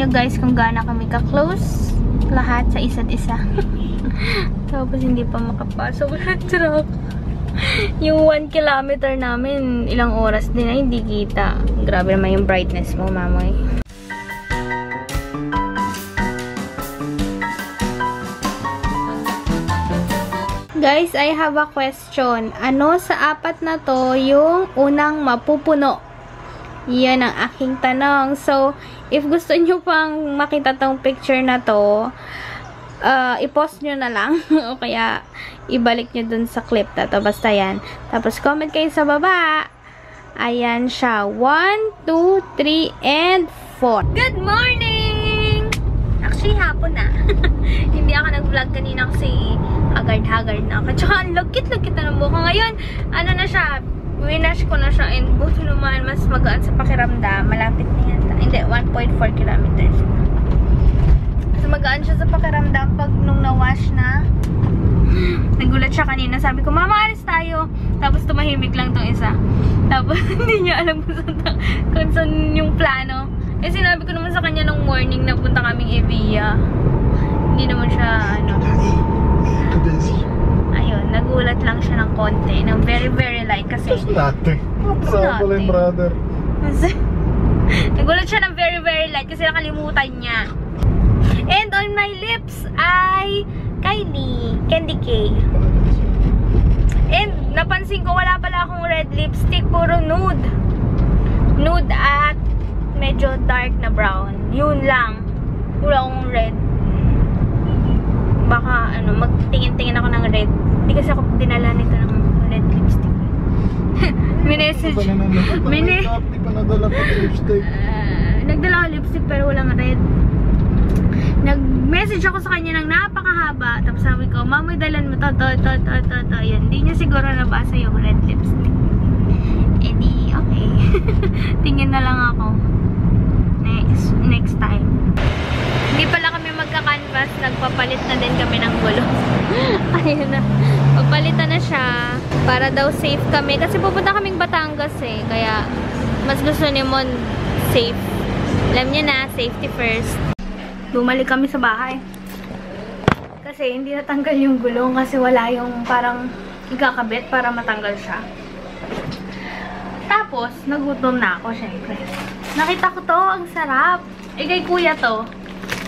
nyo guys kung gaano kami ka-close lahat sa isa't isa. Tapos hindi pa makapasok sa truck. Yung 1 kilometer namin, ilang oras din na hindi kita. Grabe naman yung brightness mo, mamoy. Guys, I have a question. Ano sa apat na to yung unang mapupuno? Yan ang aking tanong. So, if gusto nyo pang makita tong picture na to, i-post nyo na lang. O kaya, ibalik nyo dun sa clip na to. Basta yan. Tapos, comment kayo sa baba. Ayan siya. 1, 2, 3, and 4. Good morning! Actually, hapon na. Hindi ako nag-vlog kanina kasi haggard na ako. Tsaka, ang lugkit-lugkit na ng buka. Ngayon, ano na siya, winash ko na siya and buto naman, mas magaan sa pakiramdam. Malapit na yan. Hindi, 1.4 kilometers. So, magaan siya sa pakiramdam pag nung na-wash na. Nagulat siya kanina. Sabi ko, mama, alis tayo. Tapos, tumahimik lang tong isa. Tapos, hindi niya alam kung saan yung plano. Eh, sinabi ko naman sa kanya nung morning na punta kaming Evia. Hindi naman siya, ayun, nagulat lang siya ng konti. Ng very, very light kasi... brother. Nagulat siya ng very, very light kasi nakalimutan niya. And on my lips ay Kylie, Candy K. And napansin ko wala pala akong red lipstick, puro nude. Nude at medyo dark na brown. Yun lang. Wala akong red. Baka magtingin-tingin ako ng red. Hindi kasi ako dinala nito ng red lipstick. Minessage. Di pa nadala pa lipstick. Nagdala ako lipstick pero walang red. Nag-message ako sa kanya ng napakahaba. Tapos sabi ko, mamoy dalan mo to. Yan. Hindi niya siguro nabasa yung red lipstick. Eh di, okay. Tingin na lang ako. Next time. Hindi pala kami magka-canvas. Nagpapalit na din kami ng gulong. Ayun na. Papalitan na siya. Para daw safe kami. Kasi pupunta kaming Batangas eh. Kaya, mas gusto ni Mon safe. Alam niya na, safety first. Bumalik kami sa bahay. Kasi hindi natanggal yung gulong. Kasi wala yung parang ikakabit para matanggal siya. Tapos, nagutom na ako syempre. Nakita ko to, ang sarap. Eh kay kuya to,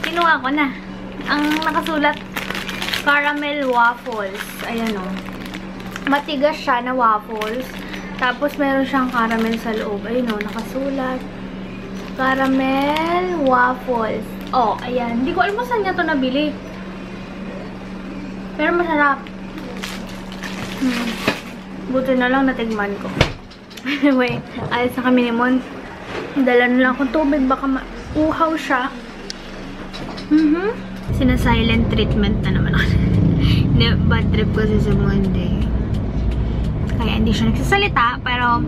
kinuha ko na. Ang nakasulat, caramel waffles. Ayan o. Matigas siya na waffles. Tapos meron siyang caramel sa loob. Ayun o, nakasulat. Caramel waffles. Oh, ayan. Hindi ko alam kung saan niya to nabili. Pero masarap. Buti na lang natigman ko. Anyway, ayos na kami ni Mon. Dala na lang akong tubig. Baka mauhaw siya. Sina-silent treatment na naman ako. Bad trip ko sa Monday. Kaya hindi siya nagsasalita. Pero,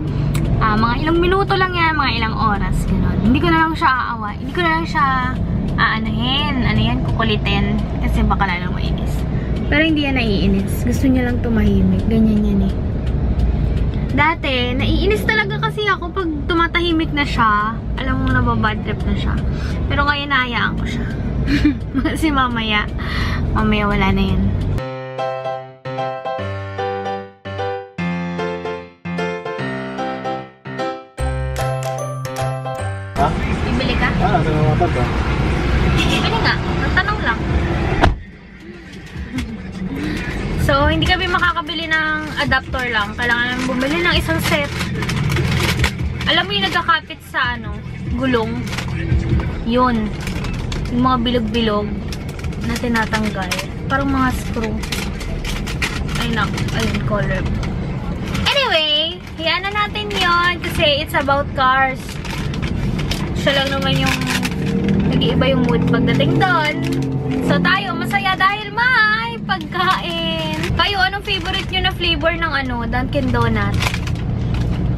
mga ilang minuto lang yan. Mga ilang oras. Ganun. Hindi ko na lang siya aawa. Hindi ko na lang siya kukulitin. Kasi baka lalong mainis. Pero hindi yan naiinis. Gusto niya lang tumahimik. Ganyan yan eh. Dati, naiinis talaga kasi ako pag tumatahimik na siya. Alam mo, nababad trip na siya. Pero ngayon, naayaan ko siya. Kasi mamaya wala na yan. Ha? Bibili ka? Namamatag ka. Bibili nga. Nagtanong lang. So, hindi kami makakabili ng adapter lang. Kailangan namin bumili ng isang set. Alam mo yung nagkakapit sa gulong? Yun. Yung mga bilog-bilog na tinatanggal. Parang mga screw. Ay, naku. Ayun, color. Anyway, hiyan na natin yon kasi it's about cars. Siya lang naman yung nag-iiba yung mood pagdating doon. So, tayo masaya dahil may pagkain. Kayo, anong favorite nyo na flavor ng Dunkin Donuts?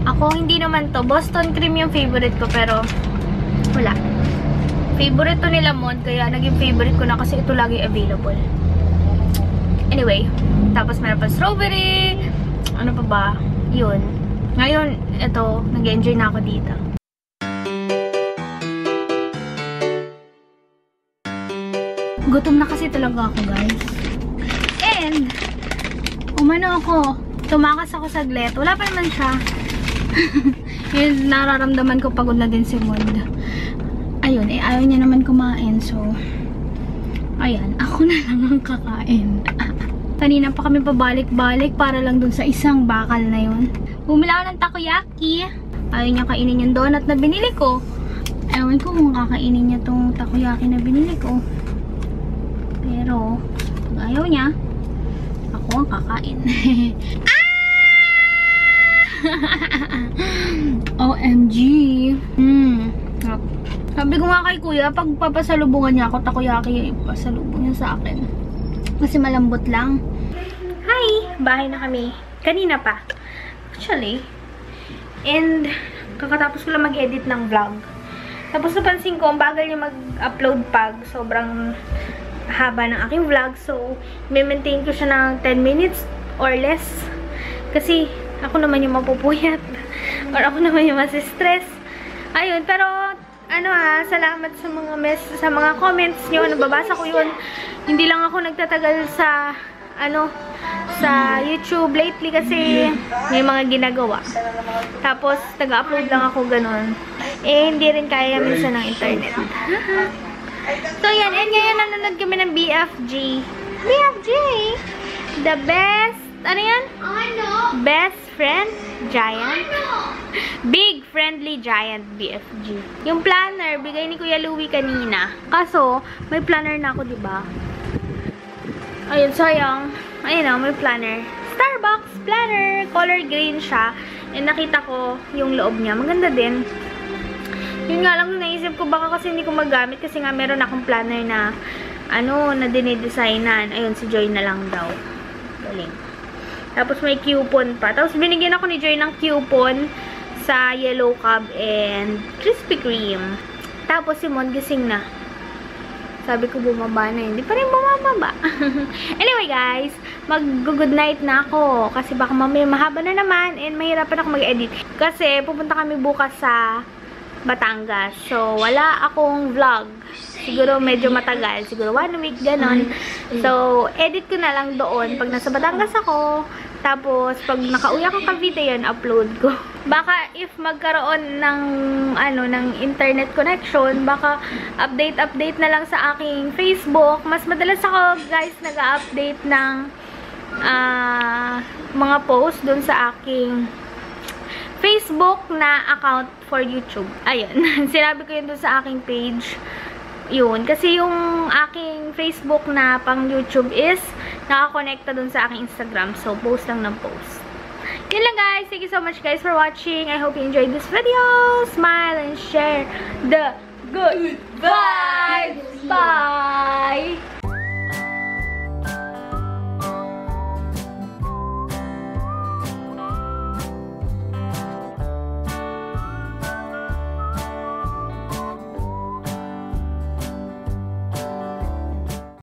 Ako, hindi naman to. Boston cream yung favorite ko, pero wala. Favorite to nila Mon, kaya naging favorite ko na kasi ito lagi available. Anyway, tapos meron pa strawberry. Ano pa ba? Yun. Ngayon, ito, nag-enjoy na ako dito. Gutom na kasi talaga ako, guys. And, umano ako, tumakas ako saglit. Wala pa naman siya. Yun, nararamdaman ko pagod na din si Mond. Ayun, ayaw niya naman kumain. So, ayan, ako na lang ang kakain. Kanina pa kami pabalik-balik para lang dun sa isang bakal na yun. Bumili ako ng takoyaki. Ayaw niya kainin yung donut na binili ko. Ewan ko kung kakainin niya tong takoyaki na binili ko. Pero, pag ayaw niya, ako ang kakain. OMG. Sabi ko nga kay kuya, pag papasalubungan niya ako, takoyaki, pasalubong niya sa akin. Kasi malambot lang. Hi! Bahay na kami. Kanina pa. Actually. And, kakatapos ko lang mag-edit ng vlog. Tapos napansin ko, ang bagal niya mag-upload pag sobrang haba ng aking vlog. So, may-maintain ko siya ng 10 minutes or less. Kasi, ako naman yung mapupuyat. Or ako naman yung masistress. Ayun, pero, salamat sa mga comments nyo. Nababasa ko yun. Hindi lang ako nagtatagal sa, sa YouTube lately kasi may mga ginagawa. Tapos, nag-upload lang ako ganun. Eh, hindi rin kaya minsan ng internet. So, yan. And ngayon, nanonood kami ng BFG. BFG! The best, ano yan? Best Friend Giant? Big Friendly Giant BFG. Yung planner, bigay ni Kuya Louie kanina. Kaso, may planner na ako, diba? Ayun, sayang. Ayun may planner. Starbucks planner. Color green siya. And nakita ko yung loob niya. Maganda din. Yun nga lang, naisip ko baka kasi hindi ko magamit kasi nga meron akong planner na na dinidesignan. Ayun, si Joy na lang daw. Galing. Tapos may coupon pa. Tapos binigyan ako ni Joy ng coupon sa Yellow Cab and Krispy Kreme. Tapos si Mon gising na. Sabi ko bumaba na. Hindi pa rin bumababa. Anyway guys, mag-good night na ako. Kasi baka mamaya mahaba na naman and mahirapan ako mag-edit. Kasi pupunta kami bukas sa Batangas. So, wala akong vlog. Siguro medyo matagal. Siguro 1 week, ganon. So, edit ko na lang doon pag nasa Batangas ako. Tapos, pag nakauwi ako Cavite yun, upload ko. Baka if magkaroon ng, ng internet connection, baka update na lang sa aking Facebook. Mas madalas ako, guys, nag-update ng mga post doon sa aking Facebook na account for YouTube. Ayun. Sinabi ko yun doon sa aking page. Yun. Kasi yung aking Facebook na pang YouTube is nakakonekta dun sa aking Instagram. So, post lang ng post. Yun lang guys. Thank you so much guys for watching. I hope you enjoyed this video. Smile and share the good vibes. Bye!